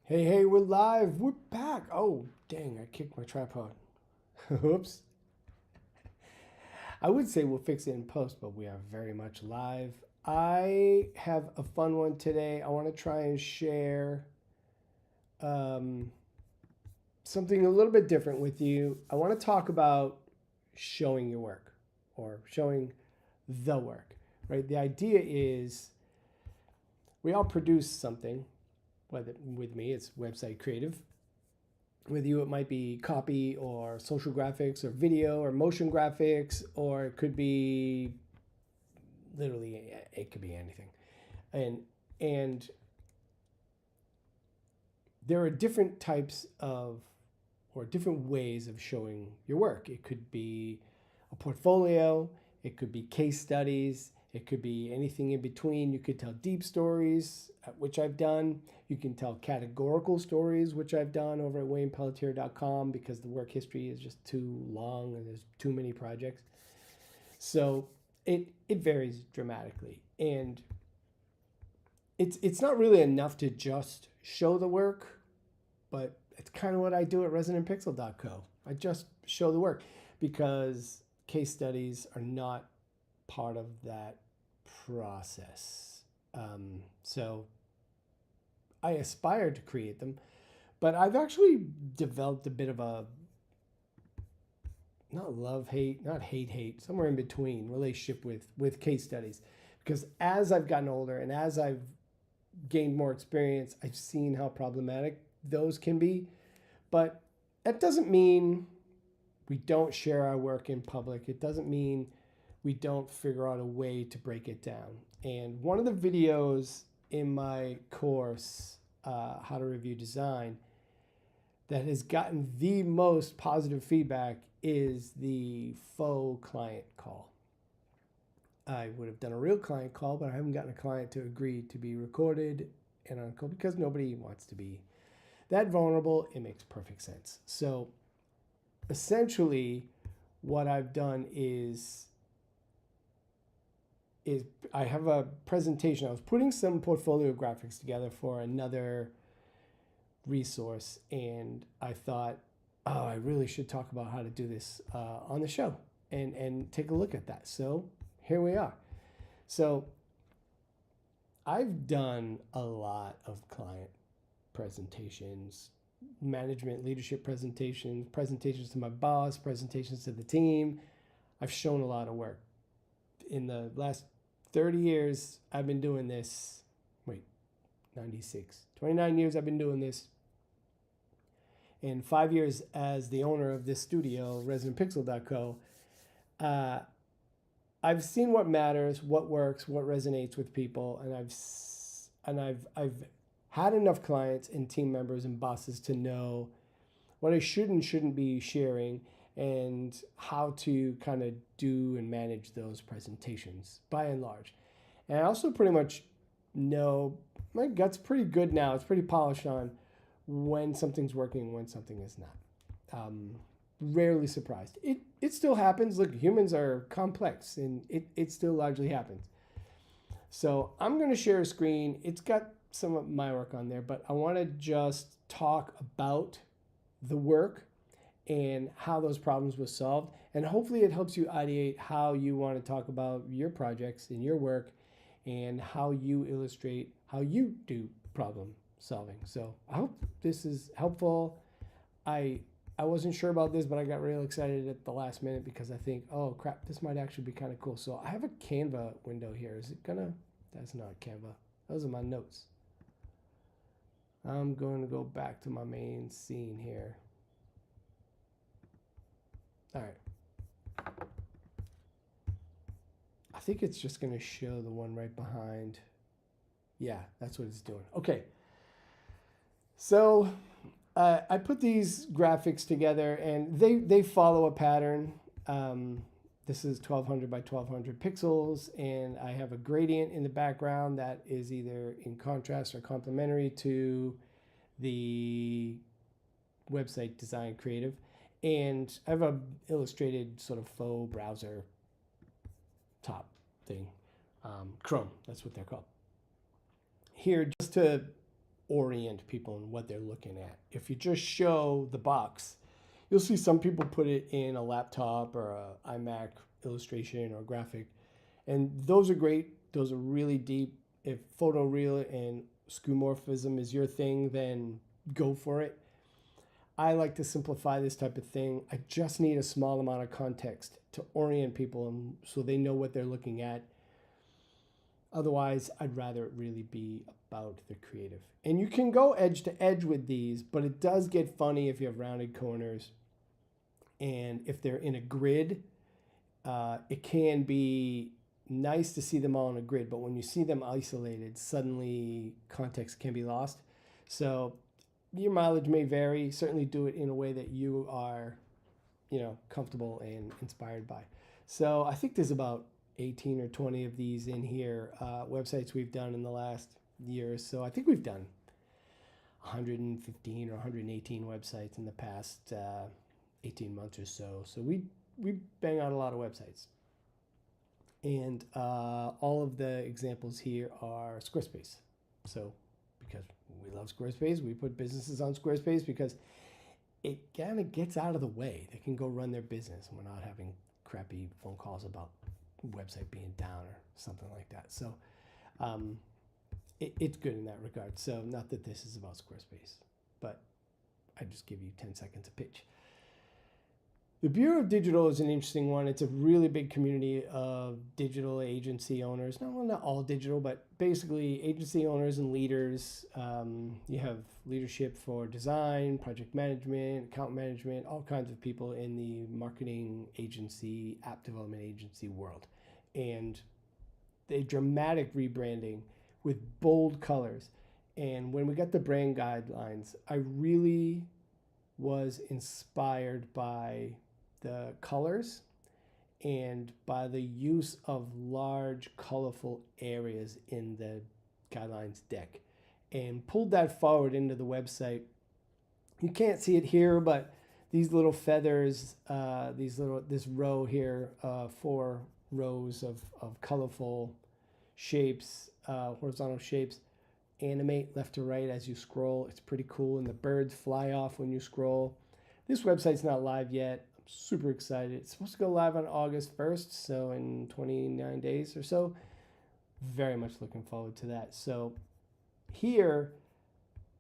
Hey, hey, we're live. We're back. Oh, dang, I kicked my tripod. Oops. I would say we'll fix it in post, but we are very much live. I have a fun one today. I want to try and share um, something a little bit different with you. I want to talk about showing your work or showing the work, right? The idea is we all produce something, whether with me, it's website creative. With you, it might be copy or social graphics or video or motion graphics, or it could be literally, it could be anything. And there are different types of or different ways of showing your work. It could be a portfolio, it could be case studies, it could be anything in between. You could tell deep stories, which I've done. You can tell categorical stories, which I've done over at WaynePelletier.com because the work history is just too long and there's too many projects. So it varies dramatically. And it's not really enough to just show the work, but it's kind of what I do at ResonantPixel.co. I just show the work because case studies are not part of that process. So I aspire to create them, but I've actually developed a bit of a not love hate, not hate, somewhere in between relationship with case studies, because as I've gotten older and as I've gained more experience, I've seen how problematic those can be. But that doesn't mean we don't share our work in public. It doesn't mean we don't figure out a way to break it down. And one of the videos in my course, How to Review Design, that has gotten the most positive feedback is the faux client call. I would have done a real client call, but I haven't gotten a client to agree to be recorded and on call because nobody wants to be that vulnerable. It makes perfect sense. So essentially what I've done is I have a presentation. I was putting some portfolio graphics together for another resource, and I thought, oh, I really should talk about how to do this on the show and take a look at that. So here we are. So I've done a lot of client presentations, management, leadership presentations, presentations to my boss, presentations to the team. I've shown a lot of work. In the last 30 years, I've been doing this. 29 years I've been doing this. And 5 years as the owner of this studio, ResonantPixel.co, I've seen what matters, what works, what resonates with people, and I've had enough clients and team members and bosses to know what I should and shouldn't be sharing and how to kind of do and manage those presentations by and large. And I also pretty much know my gut's pretty good now. It's pretty polished on when something's working and when something is not. Rarely surprised. It still happens. Look, humans are complex and it still largely happens. So I'm going to share a screen. It's got some of my work on there, but I want to just talk about the work and how those problems were solved. And hopefully it helps you ideate how you want to talk about your projects and your work and how you illustrate how you do problem solving. So I hope this is helpful. I wasn't sure about this, but I got real excited at the last minute because I think, oh crap, this might actually be kind of cool. So I have a Canva window here. Is it gonna? That's not Canva. Those are my notes. I'm going to go back to my main scene here. All right. I think it's just going to show the one right behind. Yeah, that's what it's doing. Okay. So I put these graphics together and they follow a pattern. This is 1200 by 1200 pixels, and I have a gradient in the background that is either in contrast or complementary to the website design creative. And I have a illustrated sort of faux browser top thing. Chrome, that's what they're called. Here, just to orient people in what they're looking at. If you just show the box, you'll see some people put it in a laptop or a iMac illustration or graphic, and those are great. Those are really deep. If photoreal and skeuomorphism is your thing, then go for it. I like to simplify this type of thing. I just need a small amount of context to orient people so they know what they're looking at. Otherwise, I'd rather it really be about the creative. And you can go edge to edge with these, but it does get funny if you have rounded corners. And if they're in a grid, it can be nice to see them all in a grid, but when you see them isolated, suddenly context can be lost. So your mileage may vary. Certainly do it in a way that you are, comfortable and inspired by. So I think there's about 18 or 20 of these in here, websites we've done in the last year or so. I think we've done 115 or 118 websites in the past 18 months or so. So we bang out a lot of websites. And all of the examples here are Squarespace. So because we love Squarespace, we put businesses on Squarespace because it kind of gets out of the way. They can go run their business, and we're not having crappy phone calls about website being down or something like that. So it's good in that regard. So not that this is about Squarespace, but I just give you 10 seconds to pitch. The Bureau of Digital is an interesting one. It's a really big community of digital agency owners. Not all digital, but basically agency owners and leaders. You have leadership for design, project management, account management, all kinds of people in the marketing agency, app development agency world. And a dramatic rebranding with bold colors. And when we got the brand guidelines, I really was inspired by the colors and by the use of large, colorful areas in the guidelines deck, and pulled that forward into the website. You can't see it here, but these little feathers, this row here, 4 rows of colorful shapes, horizontal shapes, animate left to right as you scroll. It's pretty cool, and the birds fly off when you scroll. This website's not live yet. Super excited. It's supposed to go live on August 1st, so in 29 days or so. Very much looking forward to that. So here,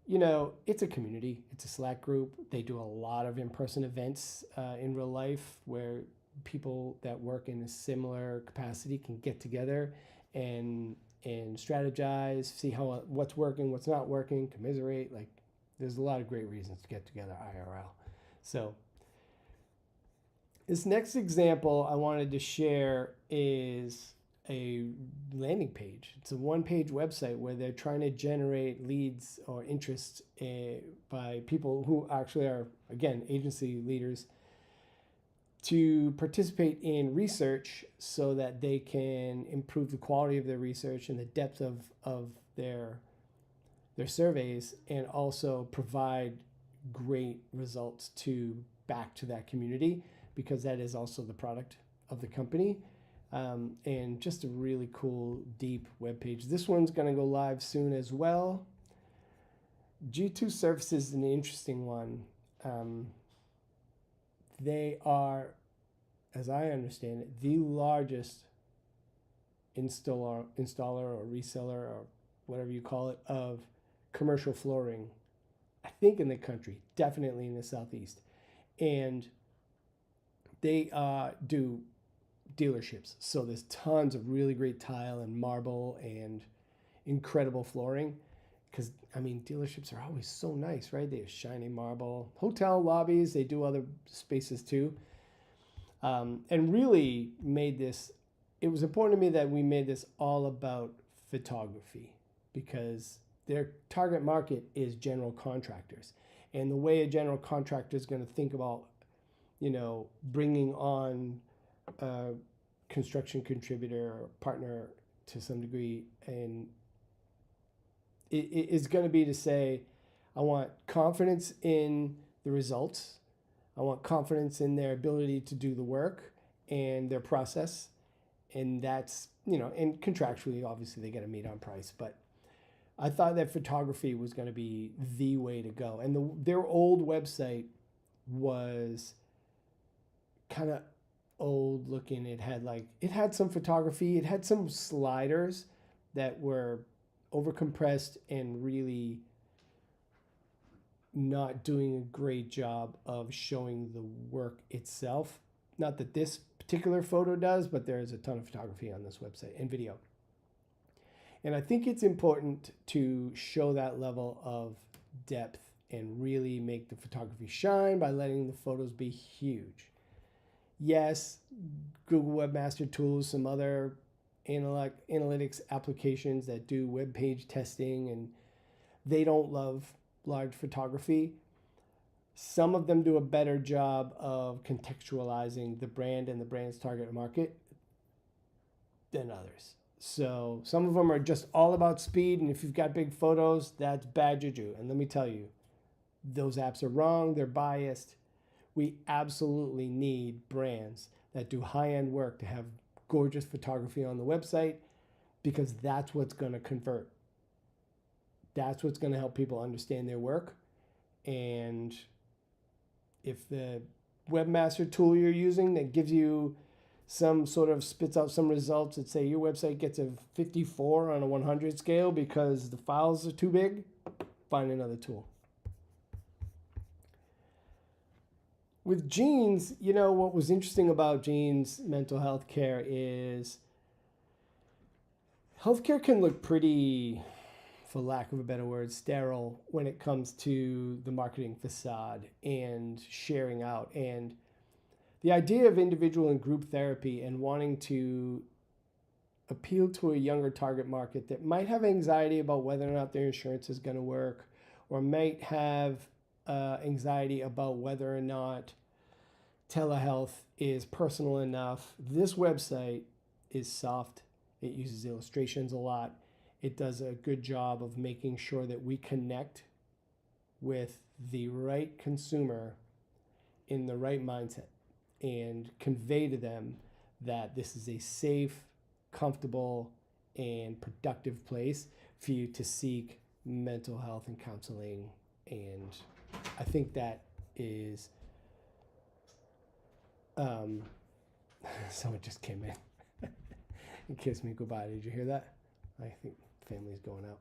it's a community. It's a Slack group. They do a lot of in-person events in real life where people that work in a similar capacity can get together and strategize, see what's working, what's not working, commiserate. Like, there's a lot of great reasons to get together IRL. So this next example I wanted to share is a landing page. It's a one-page website where they're trying to generate leads or interest by people who actually are, again, agency leaders, to participate in research so that they can improve the quality of their research and the depth of their surveys, and also provide great results back to that community, because that is also the product of the company. And just a really cool, deep web page. This one's going to go live soon as well. G2 Services is an interesting one. They are, as I understand it, the largest installer or reseller or whatever you call it of commercial flooring, I think, in the country, definitely in the Southeast. And they do dealerships. So there's tons of really great tile and marble and incredible flooring. Because, dealerships are always so nice, right? They have shiny marble. Hotel lobbies, they do other spaces too. And really made this, it was important to me that we made this all about photography, because their target market is general contractors. And the way a general contractor is going to think about, bringing on a construction contributor or partner to some degree, and it is going to be to say, I want confidence in the results. I want confidence in their ability to do the work and their process. And that's, and contractually, obviously, they got to meet on price. But I thought that photography was going to be the way to go. And their old website was kind of old looking. It had some photography. It had some sliders that were overcompressed and really not doing a great job of showing the work itself. Not that this particular photo does, but there's a ton of photography on this website and video. And I think it's important to show that level of depth and really make the photography shine by letting the photos be huge. Yes, Google Webmaster Tools, some other analytics applications that do web page testing, and they don't love large photography. Some of them do a better job of contextualizing the brand and the brand's target market than others. So some of them are just all about speed, and if you've got big photos, that's bad juju. And let me tell you, those apps are wrong, they're biased. We absolutely need brands that do high-end work to have gorgeous photography on the website, because that's what's going to convert. That's what's going to help people understand their work. And if the webmaster tool you're using that gives you some sort of spits out some results that say your website gets a 54 on a 100 scale because the files are too big, find another tool. With Gene's, you know, what was interesting about Gene's mental health care is healthcare can look pretty, for lack of a better word, sterile when it comes to the marketing facade and sharing out. And the idea of individual and group therapy and wanting to appeal to a younger target market that might have anxiety about whether or not their insurance is going to work, or might have anxiety about whether or not telehealth is personal enough. This website is soft. It uses illustrations a lot. It does a good job of making sure that we connect with the right consumer in the right mindset and convey to them that this is a safe, comfortable, and productive place for you to seek mental health and counseling. And I think that is... someone just came in and kissed me goodbye. Did you hear that? I think family's going out.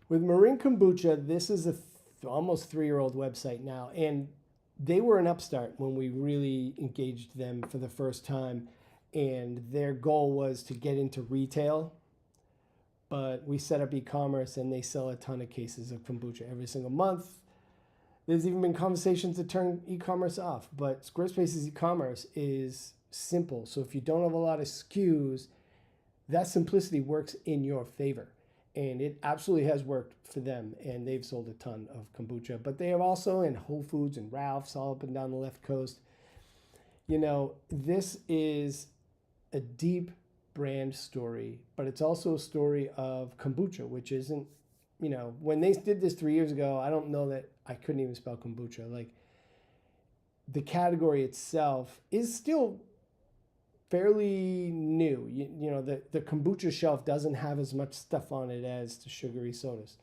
With Marin Kombucha, this is a almost 3-year-old website now, and they were an upstart when we really engaged them for the first time, and their goal was to get into retail, but we set up e-commerce, and they sell a ton of cases of kombucha every single month. There's even been conversations to turn e-commerce off, but Squarespace's e-commerce is simple. So if you don't have a lot of SKUs, that simplicity works in your favor. And it absolutely has worked for them, and they've sold a ton of kombucha. But they have also in Whole Foods and Ralph's all up and down the left coast. You know, this is a deep brand story, but it's also a story of kombucha, which isn't, you know, when they did this 3 years ago, I don't know that I couldn't even spell kombucha. Like, the category itself is still fairly new. You know, the kombucha shelf doesn't have as much stuff on it as the sugary sodas.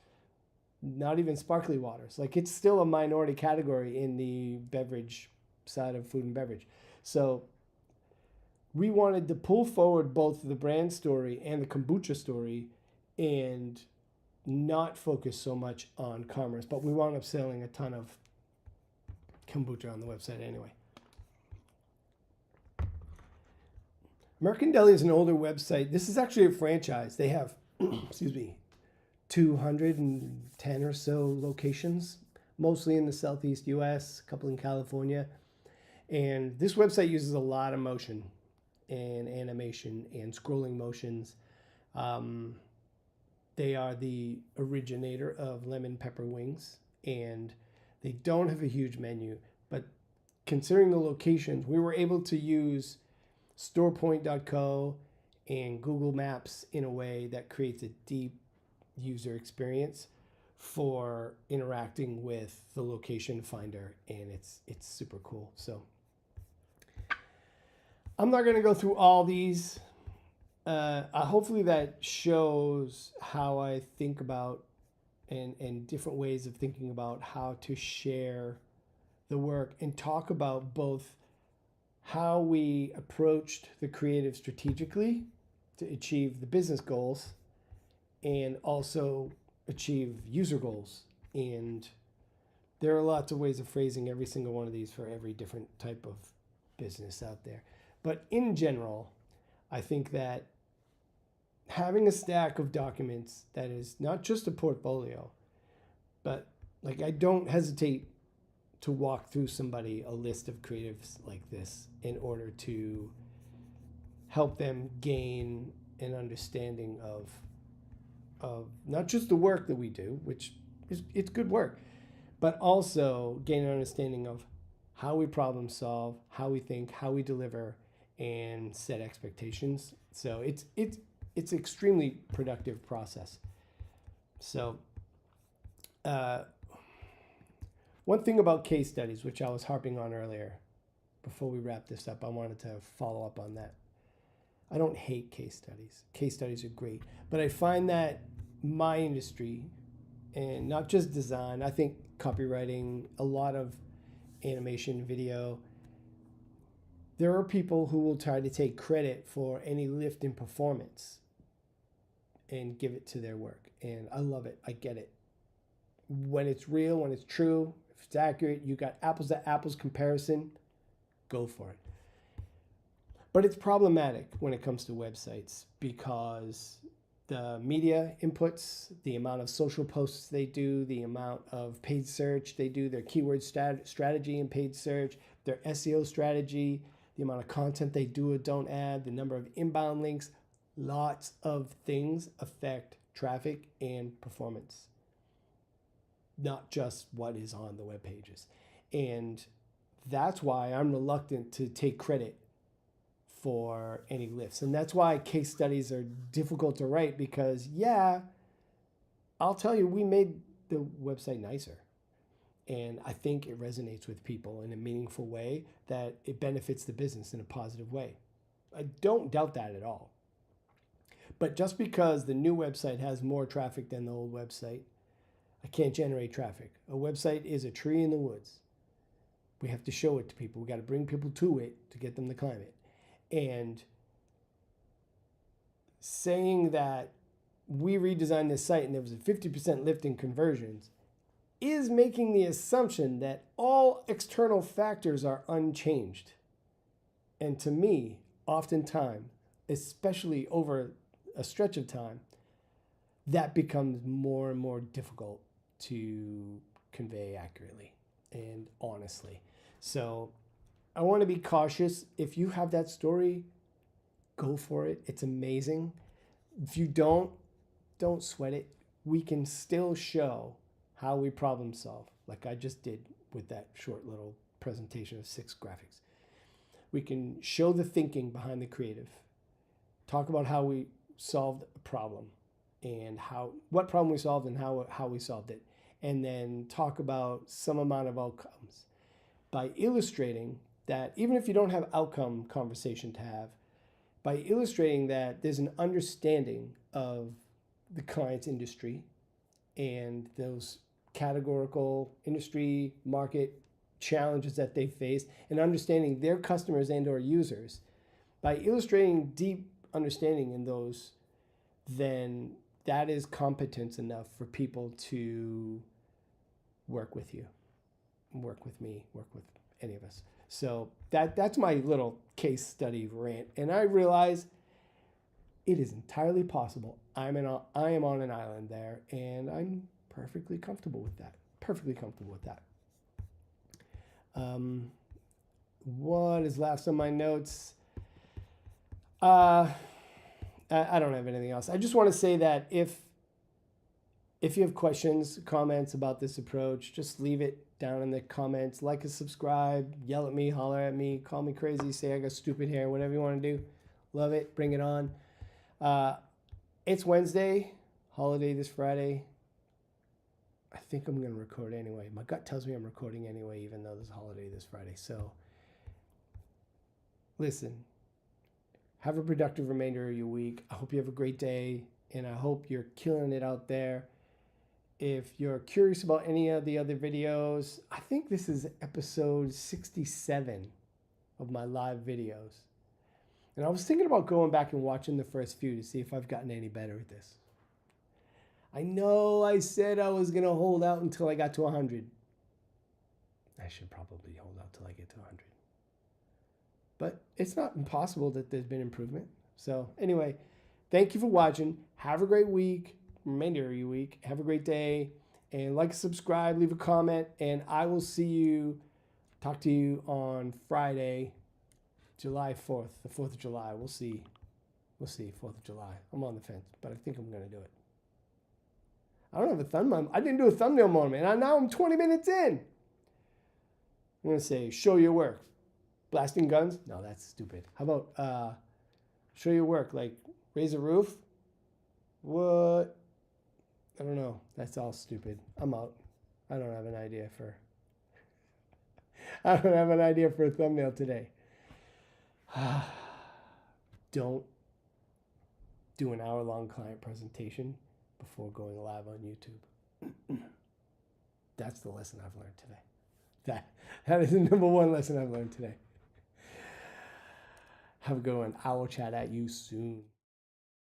Not even sparkly waters. Like, it's still a minority category in the beverage side of food and beverage. So we wanted to pull forward both the brand story and the kombucha story and not focus so much on commerce. But we wound up selling a ton of kombucha on the website anyway. Mercandeli is an older website. This is actually a franchise. They have, 210 or so locations, mostly in the Southeast US, a couple in California. And this website uses a lot of motion and animation and scrolling motions. They are the originator of lemon pepper wings, and they don't have a huge menu, but considering the locations, we were able to use StorePoint.co and Google Maps in a way that creates a deep user experience for interacting with the location finder, and it's super cool. So I'm not going to go through all these. hopefully that shows how I think about and different ways of thinking about how to share the work and talk about both how we approached the creative strategically to achieve the business goals and also achieve user goals. And there are lots of ways of phrasing every single one of these for every different type of business out there. But in general, I think that having a stack of documents that is not just a portfolio, but like I don't hesitate to walk through somebody a list of creatives like this in order to help them gain an understanding of not just the work that we do, which is it's good work, but also gain an understanding of how we problem solve, how we think, how we deliver, and set expectations. So it's extremely productive process. So one thing about case studies, which I was harping on earlier, before we wrap this up, I wanted to follow up on that. I don't hate case studies. Case studies are great. But I find that my industry, and not just design, I think copywriting, a lot of animation, video, there are people who will try to take credit for any lift in performance and give it to their work. And I love it. I get it. When it's real, when it's true, if it's accurate, you got apples to apples comparison, go for it. But it's problematic when it comes to websites because the media inputs, the amount of social posts they do, the amount of paid search they do, their keyword strategy in paid search, their SEO strategy, the amount of content they do or don't add, the number of inbound links, lots of things affect traffic and performance, not just what is on the web pages. And that's why I'm reluctant to take credit for any lifts. And that's why case studies are difficult to write because, yeah, I'll tell you, we made the website nicer. And I think it resonates with people in a meaningful way that it benefits the business in a positive way. I don't doubt that at all. But just because the new website has more traffic than the old website, I can't generate traffic. A website is a tree in the woods. We have to show it to people. We got to bring people to it to get them to climb it. And saying that we redesigned this site and there was a 50% lift in conversions is making the assumption that all external factors are unchanged. And to me, oftentimes, especially over a stretch of time, that becomes more and more difficult to convey accurately and honestly. So I want to be cautious. If you have that story, go for it. It's amazing. If you don't sweat it. We can still show how we problem solve, like I just did with that short little presentation of 6 graphics. We can show the thinking behind the creative, talk about how we solved a problem and what problem we solved and how we solved it, and then talk about some amount of outcomes by illustrating that even if you don't have outcome conversation to have, by illustrating that there's an understanding of the client's industry and those categorical industry market challenges that they face and understanding their customers and or users. By illustrating deep understanding in those, then that is competence enough for people to work with you, work with me, work with any of us. So that's my little case study rant. And I realize it is entirely possible. I am on an island there, and I'm perfectly comfortable with that. What is last on my notes? I don't have anything else. I just want to say that if you have questions, comments about this approach, just leave it down in the comments. Like and subscribe, yell at me, holler at me, call me crazy, say I got stupid hair, whatever you want to do. Love it. Bring it on. It's Wednesday, holiday this Friday. I think I'm going to record anyway. My gut tells me I'm recording anyway, even though there's a holiday this Friday. So, listen, Have a productive remainder of your week. I hope you have a great day, and I hope you're killing it out there. If you're curious about any of the other videos, I think this is episode 67 of my live videos. And I was thinking about going back and watching the first few to see if I've gotten any better at this. I know I said I was going to hold out until I got to 100. I should probably hold out till I get to 100. But it's not impossible that there's been improvement. So anyway, thank you for watching. Have a great week, remainder of your week. Have a great day. And like, subscribe, leave a comment. And I will talk to you on Friday, July 4th, the 4th of July. We'll see. 4th of July. I'm on the fence, but I think I'm going to do it. I don't have a thumbnail. I didn't do a thumbnail moment. And now I'm 20 minutes in. I'm going to say, show your work. Blasting guns? No, that's stupid. How about show your work? Like raise a roof? What? I don't know. That's all stupid. I'm out. I don't have an idea for a thumbnail today. Don't do an hour-long client presentation before going live on YouTube. That's the lesson I've learned today. That is the number one lesson I've learned today. Have a good one. I will chat at you soon.